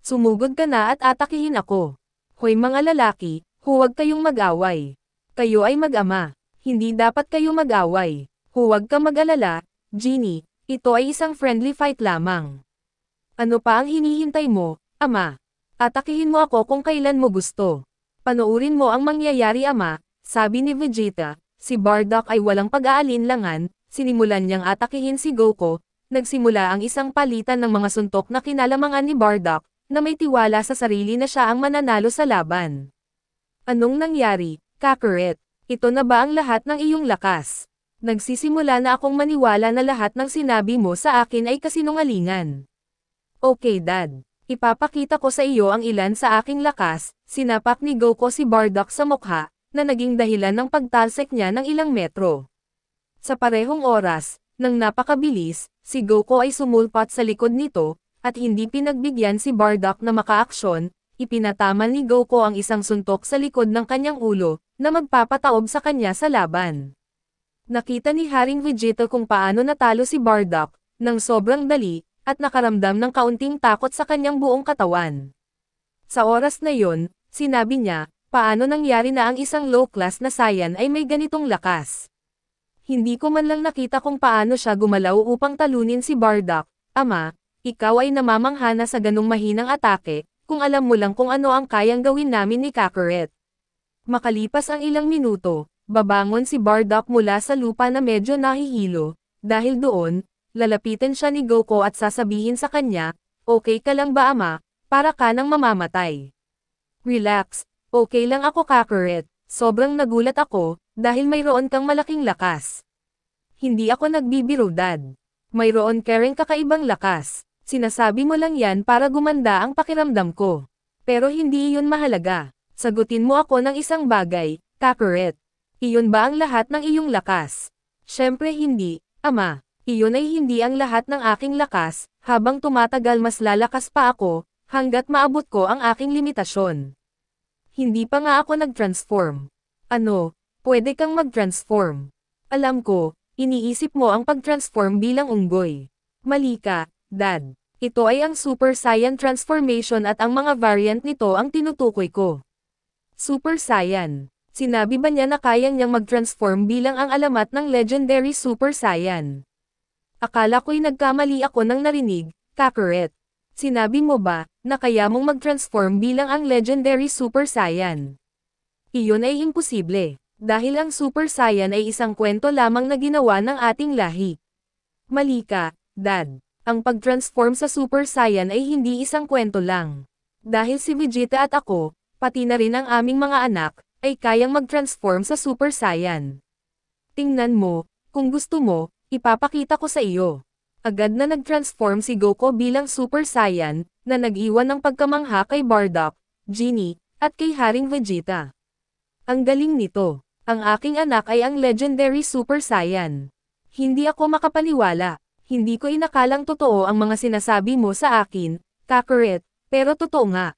Sumugod ka na at atakihin ako. Hoy mga lalaki, huwag kayong mag-away. Kayo ay mag-ama. Hindi dapat kayo mag-away. Huwag ka mag-alala, Genie, ito ay isang friendly fight lamang. Ano pa ang hinihintay mo, ama? Atakihin mo ako kung kailan mo gusto. Panoorin mo ang mangyayari ama, sabi ni Vegeta. Si Bardock ay walang pag-aalinlangan, sinimulan niyang atakihin si Goku. Nagsimula ang isang palitan ng mga suntok na kinalamangan ni Bardock, na may tiwala sa sarili na siya ang mananalo sa laban. Anong nangyari, Kakarot? Ito na ba ang lahat ng iyong lakas? Nagsisimula na akong maniwala na lahat ng sinabi mo sa akin ay kasinungalingan. Okay Dad. Ipapakita ko sa iyo ang ilan sa aking lakas, sinapak ni Goku si Bardock sa mukha, na naging dahilan ng pagtalsik niya ng ilang metro. Sa parehong oras, nang napakabilis, si Goku ay sumulpat sa likod nito, at hindi pinagbigyan si Bardock na makaaksyon, ipinataman ni Goku ang isang suntok sa likod ng kanyang ulo, na magpapataob sa kanya sa laban. Nakita ni Haring Vegeta kung paano natalo si Bardock, nang sobrang dali, at nakaramdam ng kaunting takot sa kanyang buong katawan. Sa oras na yon, sinabi niya, paano nangyari na ang isang low-class na Saiyan ay may ganitong lakas? Hindi ko man lang nakita kung paano siya gumalaw upang talunin si Bardock. Ama, ikaw ay namamangha na sa ganung mahinang atake, kung alam mo lang kung ano ang kayang gawin namin ni Kakarot. Makalipas ang ilang minuto, babangon si Bardock mula sa lupa na medyo nahihilo, dahil doon, lalapitan siya ni Goku at sasabihin sa kanya, okay ka lang ba ama, para ka nang mamamatay. Relax, okay lang ako Kakarot, sobrang nagulat ako, dahil mayroon kang malaking lakas. Hindi ako nagbibiro Dad. Mayroon ka ring kakaibang lakas, sinasabi mo lang yan para gumanda ang pakiramdam ko. Pero hindi iyon mahalaga, sagutin mo ako ng isang bagay, Kakarot. Iyon ba ang lahat ng iyong lakas? Syempre hindi, ama. Iyon ay hindi ang lahat ng aking lakas, habang tumatagal mas lalakas pa ako, hanggat maabot ko ang aking limitasyon. Hindi pa nga ako nag-transform. Ano, pwede kang mag-transform. Alam ko, iniisip mo ang pag-transform bilang unggoy. Mali ka, Dad. Ito ay ang Super Saiyan Transformation at ang mga variant nito ang tinutukoy ko. Super Saiyan. Sinabi ba niya na kaya niyang mag-transform bilang ang alamat ng Legendary Super Saiyan? Akala ko'y nagkamali ako nang narinig, Kakarot. Sinabi mo ba, na kaya mong mag-transform bilang ang Legendary Super Saiyan? Iyon ay imposible, dahil ang Super Saiyan ay isang kwento lamang na ginawa ng ating lahi. Mali ka, Dad. Ang pag-transform sa Super Saiyan ay hindi isang kwento lang. Dahil si Vegeta at ako, pati na rin ang aming mga anak, ay kayang mag-transform sa Super Saiyan. Tingnan mo, kung gusto mo, ipapakita ko sa iyo. Agad na nag-transform si Goku bilang Super Saiyan, na nag-iwan ng pagkamangha kay Bardock, Genie, at kay Haring Vegeta. Ang galing nito. Ang aking anak ay ang Legendary Super Saiyan. Hindi ako makapaniwala. Hindi ko inakalang totoo ang mga sinasabi mo sa akin, Kakarot, pero totoo nga.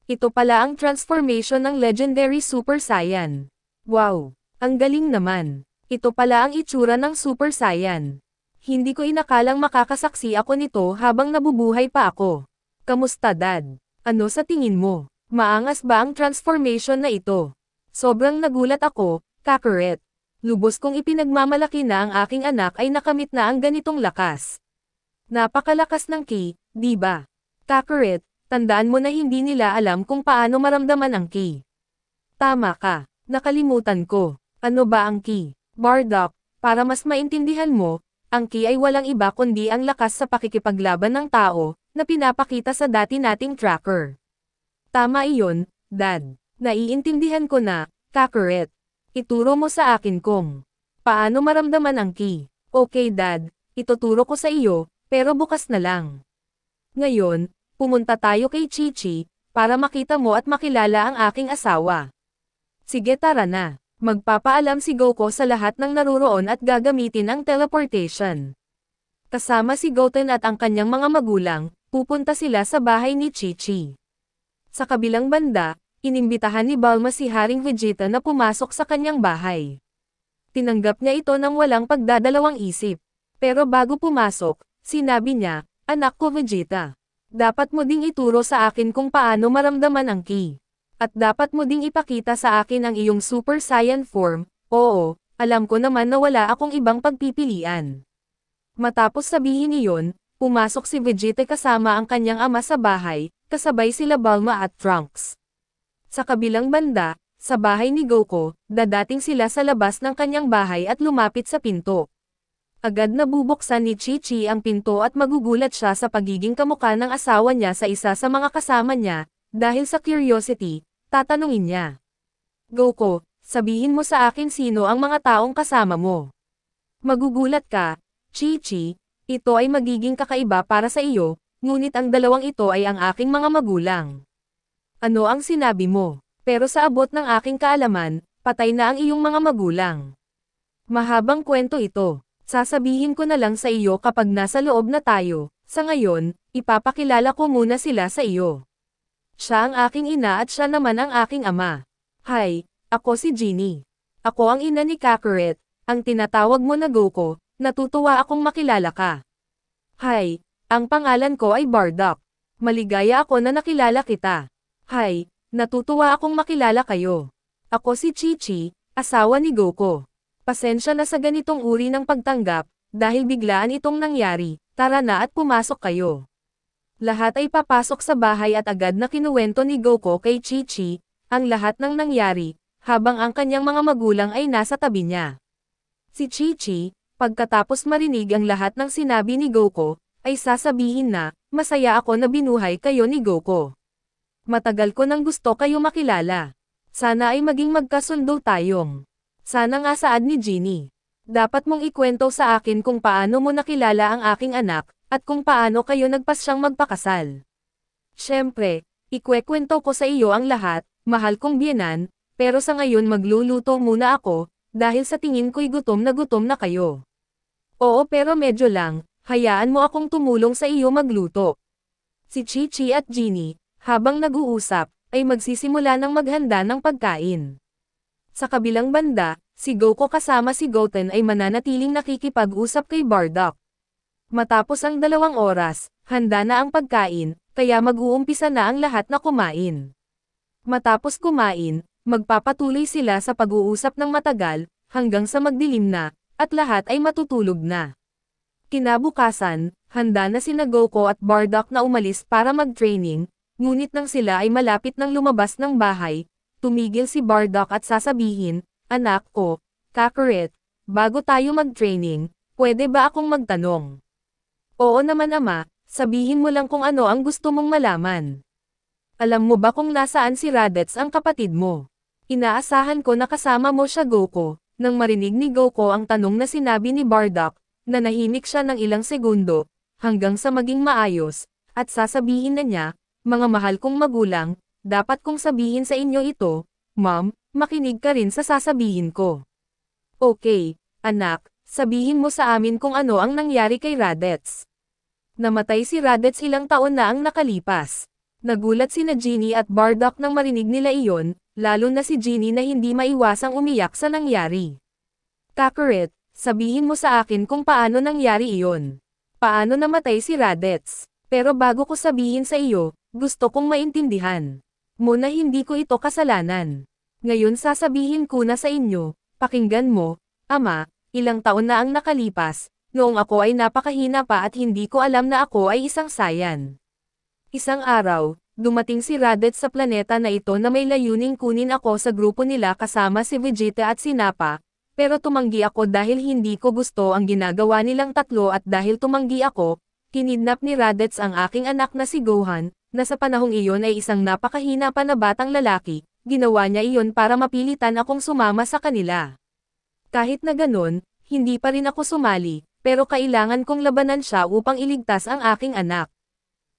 Ito pala ang transformation ng Legendary Super Saiyan. Wow! Ang galing naman. Ito pala ang itsura ng Super Saiyan. Hindi ko inakalang makakasaksi ako nito habang nabubuhay pa ako. Kamusta Dad? Ano sa tingin mo? Maangas ba ang transformation na ito? Sobrang nagulat ako, Kakarot. Lubos kong ipinagmamalaki na ang aking anak ay nakamit na ang ganitong lakas. Napakalakas ng ki, di ba? Kakarot, tandaan mo na hindi nila alam kung paano maramdaman ang ki. Tama ka, nakalimutan ko. Ano ba ang ki? Bardock, para mas maintindihan mo, ang ki ay walang iba kundi ang lakas sa pakikipaglaban ng tao, na pinapakita sa dati nating tracker. Tama iyon, Dad. Naiintindihan ko na, Kakarot. Ituro mo sa akin kung paano maramdaman ang ki. Okay Dad, ituturo ko sa iyo, pero bukas na lang. Ngayon, pumunta tayo kay Chi-Chi, para makita mo at makilala ang aking asawa. Sige tara na. Magpapaalam si Goku sa lahat ng naruroon at gagamitin ang teleportation. Kasama si Goten at ang kanyang mga magulang, pupunta sila sa bahay ni Chi-Chi. Sa kabilang banda, inimbitahan ni Bulma si Haring Vegeta na pumasok sa kanyang bahay. Tinanggap niya ito nang walang pagdadalawang isip. Pero bago pumasok, sinabi niya, "Anak ko Vegeta, Dapat mo ding ituro sa akin kung paano maramdaman ang ki. At dapat mo ding ipakita sa akin ang iyong Super Saiyan form. Oo, alam ko naman na wala akong ibang pagpipilian. Matapos sabihin iyon, pumasok si Vegeta kasama ang kanyang ama sa bahay, kasabay sila Bulma at Trunks. Sa kabilang banda, sa bahay ni Goku, dadating sila sa labas ng kanyang bahay at lumapit sa pinto. Agad na bubuksan ni Chi-Chi ang pinto at magugulat siya sa pagiging kamukha ng asawa niya sa isa sa mga kasama niya, dahil sa curiosity, tatanungin niya. Goku, sabihin mo sa akin sino ang mga taong kasama mo. Magugulat ka, Chi-Chi, ito ay magiging kakaiba para sa iyo, ngunit ang dalawang ito ay ang aking mga magulang. Ano ang sinabi mo? Pero sa abot ng aking kaalaman, patay na ang iyong mga magulang. Mahabang kwento ito. Sasabihin ko na lang sa iyo kapag nasa loob na tayo. Sa ngayon, ipapakilala ko muna sila sa iyo. Siya ang aking ina at siya naman ang aking ama. Hi, ako si Genie. Ako ang ina ni Kakarot, ang tinatawag mo na Goku. Natutuwa akong makilala ka. Hi, ang pangalan ko ay Bardock. Maligaya ako na nakilala kita. Hi, natutuwa akong makilala kayo. Ako si Chi-Chi, asawa ni Goku. Pasensya na sa ganitong uri ng pagtanggap, dahil biglaan itong nangyari, tara na at pumasok kayo. Lahat ay papasok sa bahay at agad na kinuwento ni Goku kay Chi-Chi, ang lahat ng nangyari, habang ang kanyang mga magulang ay nasa tabi niya. Si Chi-Chi, pagkatapos marinig ang lahat ng sinabi ni Goku, ay sasabihin na, masaya ako na binuhay kayo ni Goku. Matagal ko nang gusto kayo makilala. Sana ay maging magkasundo tayong. Sana nga saad ni Genie. Dapat mong ikwento sa akin kung paano mo nakilala ang aking anak, at kung paano kayo nagpasyang magpakasal. Siyempre, ikwekwento ko sa iyo ang lahat, mahal kong biyenan, pero sa ngayon magluluto muna ako, dahil sa tingin ko'y gutom na kayo. Oo pero medyo lang, hayaan mo akong tumulong sa iyo magluto. Si Chi-Chi at Genie, habang nag-uusap, ay magsisimula ng maghanda ng pagkain. Sa kabilang banda, si Goku kasama si Goten ay mananatiling nakikipag-usap kay Bardock. Matapos ang 2 oras, handa na ang pagkain, kaya mag-uumpisa na ang lahat na kumain. Matapos kumain, magpapatuloy sila sa pag-uusap ng matagal, hanggang sa magdilim na, at lahat ay matutulog na. Kinabukasan, handa na sina Goku at Bardock na umalis para mag-training, ngunit nang sila ay malapit ng lumabas ng bahay, tumigil si Bardock at sasabihin, anak ko, Kakarot, bago tayo mag-training, pwede ba akong magtanong? Oo naman ama, sabihin mo lang kung ano ang gusto mong malaman. Alam mo ba kung nasaan si Raditz ang kapatid mo? Inaasahan ko na kasama mo siya Goku. Nang marinig ni Goku ang tanong na sinabi ni Bardock, nanahimik siya ng ilang segundo, hanggang sa maging maayos, at sasabihin na niya, mga mahal kong magulang, dapat kong sabihin sa inyo ito, Mom, makinig ka rin sa sasabihin ko. Okay, anak, sabihin mo sa amin kung ano ang nangyari kay Raditz. Namatay si Raditz ilang taon na ang nakalipas. Nagulat sina Genie at Bardock nang marinig nila iyon, lalo na si Genie na hindi maiwasang umiyak sa nangyari. Kakarot, sabihin mo sa akin kung paano nangyari iyon. Paano namatay si Raditz? Pero bago ko sabihin sa iyo, gusto kong maintindihan. Muna hindi ko ito kasalanan. Ngayon sasabihin ko na sa inyo, pakinggan mo, ama, ilang taon na ang nakalipas, noong ako ay napakahina pa at hindi ko alam na ako ay isang Saiyan. Isang araw, dumating si Raditz sa planeta na ito na may layuning kunin ako sa grupo nila kasama si Vegeta at si Nappa, pero tumanggi ako dahil hindi ko gusto ang ginagawa nilang tatlo at dahil tumanggi ako, kinidnap ni Raditz ang aking anak na si Gohan, na sa panahong iyon ay isang napakahina pa na batang lalaki, ginawa niya iyon para mapilitan akong sumama sa kanila. Kahit na ganun, hindi pa rin ako sumali, pero kailangan kong labanan siya upang iligtas ang aking anak.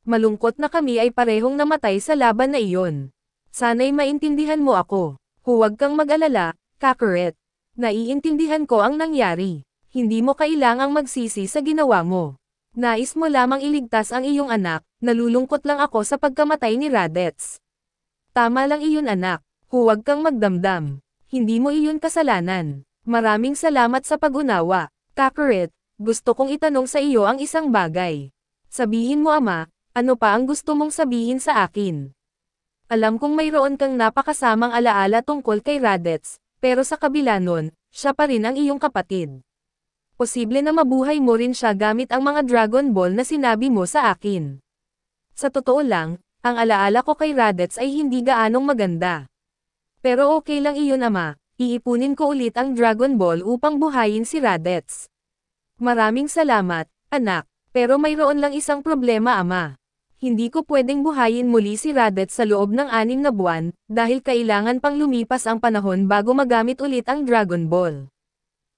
Malungkot na kami ay parehong namatay sa laban na iyon. Sana'y maintindihan mo ako. Huwag kang mag-alala, Kakarot. Naiintindihan ko ang nangyari. Hindi mo kailangang magsisi sa ginawa mo. Nais mo lamang iligtas ang iyong anak, nalulungkot lang ako sa pagkamatay ni Raditz. Tama lang iyon anak, huwag kang magdamdam. Hindi mo iyon kasalanan. Maraming salamat sa pag-unawa. Kakarot, gusto kong itanong sa iyo ang isang bagay. Sabihin mo ama, Ano pa ang gusto mong sabihin sa akin? Alam kong mayroon kang napakasamang alaala tungkol kay Raditz, pero sa kabila nun, siya pa rin ang iyong kapatid. Posible na mabuhay mo rin siya gamit ang mga Dragon Ball na sinabi mo sa akin. Sa totoo lang, ang alaala ko kay Raditz ay hindi gaanong maganda. Pero okay lang iyon ama, iipunin ko ulit ang Dragon Ball upang buhayin si Raditz. Maraming salamat, anak, pero mayroon lang isang problema ama. Hindi ko pwedeng buhayin muli si Raditz sa loob ng 6 na buwan, dahil kailangan pang lumipas ang panahon bago magamit ulit ang Dragon Ball.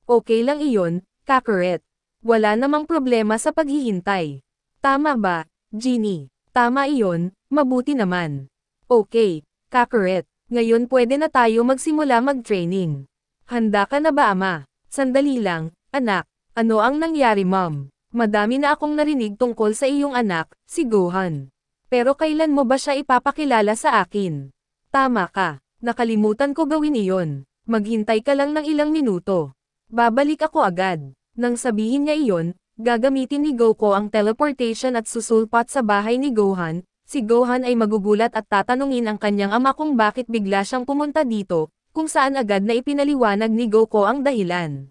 Okay lang iyon, Kakarot. Wala namang problema sa paghihintay. Tama ba, Genie? Tama iyon, mabuti naman. Okay, Kakarot. Ngayon pwede na tayo magsimula mag-training. Handa ka na ba ama? Sandali lang, anak. Ano ang nangyari mom? Madami na akong narinig tungkol sa iyong anak, si Gohan. Pero kailan mo ba siya ipapakilala sa akin? Tama ka. Nakalimutan ko gawin iyon. Maghintay ka lang ng ilang minuto. Babalik ako agad. Nang sabihin niya iyon, gagamitin ni Goku ang teleportation at susulpot sa bahay ni Gohan. Si Gohan ay magugulat at tatanungin ang kanyang ama kung bakit bigla siyang pumunta dito, kung saan agad na ipinaliwanag ni Goku ang dahilan.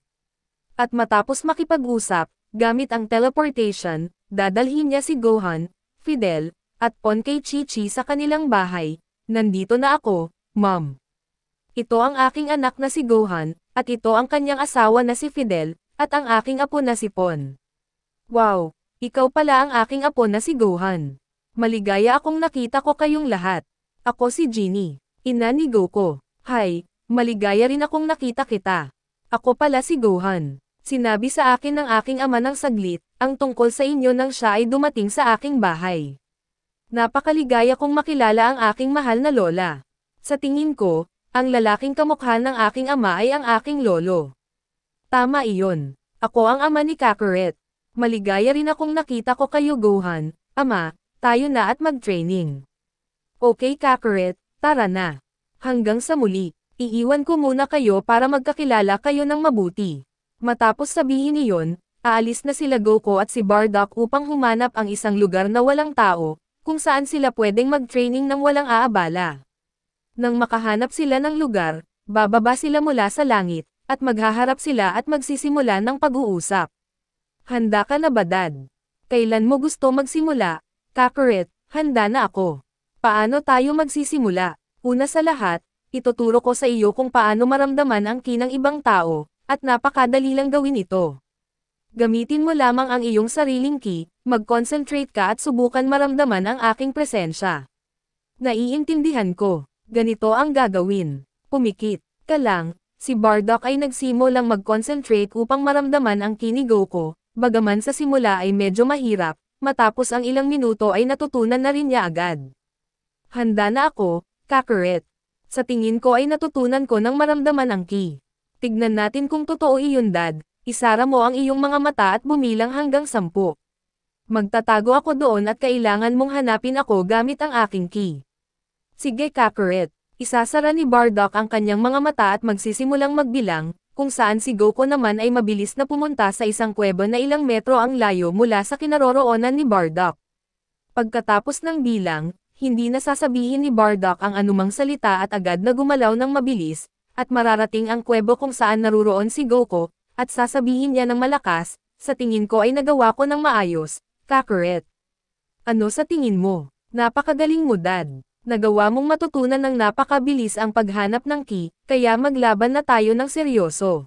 At matapos makipag-usap, gamit ang teleportation, dadalhin niya si Gohan, Fidel, at Pon kay Chi-Chi sa kanilang bahay. Nandito na ako, Mom. Ito ang aking anak na si Gohan, at ito ang kanyang asawa na si Fidel, at ang aking apo na si Pon. Wow, ikaw pala ang aking apo na si Gohan. Maligaya akong nakita ko kayong lahat. Ako si Genie, ina ni Goku. Hi, maligaya rin akong nakita kita. Ako pala si Gohan. Sinabi sa akin ng aking ama ng saglit, ang tungkol sa inyo nang siya ay dumating sa aking bahay. Napakaligaya kong makilala ang aking mahal na lola. Sa tingin ko, ang lalaking kamukha ng aking ama ay ang aking lolo. Tama iyon. Ako ang ama ni Kakarot. Maligaya rin akong nakita ko kayo Gohan, ama. Tayo na at mag-training. Okay Kakarot, tara na. Hanggang sa muli, iiwan ko muna kayo para magkakilala kayo ng mabuti. Matapos sabihin iyon, aalis na sila Goku at si Bardock upang humanap ang isang lugar na walang tao, kung saan sila pwedeng mag-training ng walang aabala. Nang makahanap sila ng lugar, bababa sila mula sa langit, at maghaharap sila at magsisimula ng pag-uusap. Handa ka na ba Dad? Kailan mo gusto magsimula? Kakarot, handa na ako. Paano tayo magsisimula? Una sa lahat, ituturo ko sa iyo kung paano maramdaman ang ki ng ibang tao, at napakadali lang gawin ito. Gamitin mo lamang ang iyong sariling ki, mag-concentrate ka at subukan maramdaman ang aking presensya. Naiintindihan ko. Ganito ang gagawin. Pumikit ka lang. Si Bardock ay nagsimulang mag-concentrate upang maramdaman ang ki ni Goku, bagaman sa simula ay medyo mahirap. Matapos ang ilang minuto ay natutunan na rin niya agad. Handa na ako, Kakarot. Sa tingin ko ay natutunan ko ng maramdaman ang ki. Tignan natin kung totoo iyon Dad. Isara mo ang iyong mga mata at bumilang hanggang 10. Magtatago ako doon at kailangan mong hanapin ako gamit ang aking ki. Sige Kakarot. Isasara ni Bardock ang kanyang mga mata at magsisimulang magbilang, kung saan si Goku naman ay mabilis na pumunta sa isang kuweba na ilang metro ang layo mula sa kinaroroonan ni Bardock. Pagkatapos ng bilang, hindi na sasabihin ni Bardock ang anumang salita at agad na gumalaw ng mabilis, at mararating ang kuweba kung saan naruroon si Goku, at sasabihin niya ng malakas, sa tingin ko ay nagawa ko ng maayos, Kakarot. Ano sa tingin mo? Napakagaling mo Dad. Nagawa mong matutunan ng napakabilis ang paghanap ng ki, kaya maglaban na tayo ng seryoso.